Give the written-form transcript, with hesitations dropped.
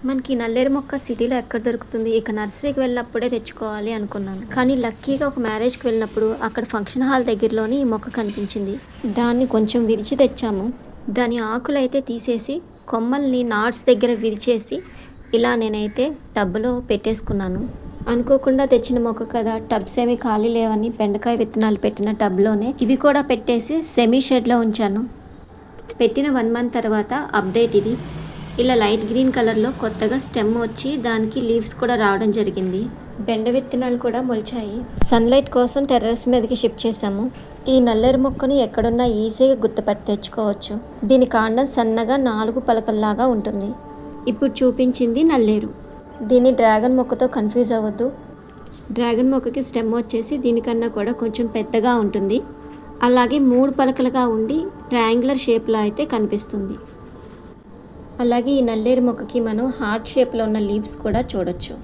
మనకి నల్లేరు మొక్క సిటీలో ఎక్కడ దొరుకుతుంది? ఇక నర్సరీకి వెళ్ళినప్పుడే తెచ్చుకోవాలి అనుకున్నాను. కానీ లక్కీగా ఒక మ్యారేజ్కి వెళ్ళినప్పుడు అక్కడ ఫంక్షన్ హాల్ దగ్గరలోనే ఈ మొక్క కనిపించింది. దాన్ని కొంచెం విరిచి తెచ్చాము. దాని ఆకులైతే తీసేసి కొమ్మల్ని నాట్స్ దగ్గర విరిచేసి ఇలా నేనైతే టబ్లో పెట్టేసుకున్నాను. అనుకోకుండా తెచ్చిన మొక్క కదా, టబ్స్ ఏమి ఖాళీ లేవని బెండకాయ విత్తనాలు పెట్టిన టబ్లోనే ఇవి కూడా పెట్టేసి సెమీ షెడ్లో ఉంచాను. పెట్టిన 1 మంత్ తర్వాత అప్డేట్ ఇది. ఇలా లైట్ గ్రీన్ కలర్లో కొత్తగా స్టెమ్ వచ్చి దానికి లీవ్స్ కూడా రావడం జరిగింది. బెండ విత్తనాలు కూడా మొలిచాయి. సన్లైట్ కోసం టెర్రస్ మీదకి షిఫ్ట్ చేసాము. ఈ నల్లేరు మొక్కను ఎక్కడున్నా ఈజీగా గుర్తుపట్టి తెచ్చుకోవచ్చు. దీని కాండం సన్నగా 4 పలకల్లాగా ఉంటుంది. ఇప్పుడు చూపించింది నల్లేరు. దీన్ని డ్రాగన్ మొక్కతో కన్ఫ్యూజ్ అవ్వద్దు. డ్రాగన్ మొక్కకి స్టెమ్ వచ్చేసి దీనికన్నా కూడా కొంచెం పెద్దగా ఉంటుంది. అలాగే 3 పలకలుగా ఉండి ట్రయాంగులర్ షేప్లో అయితే కనిపిస్తుంది. అలాగే ఈ నల్లేరు మొక్కకి మనం హార్ట్ షేప్లో ఉన్న లీవ్స్ కూడా చూడొచ్చు.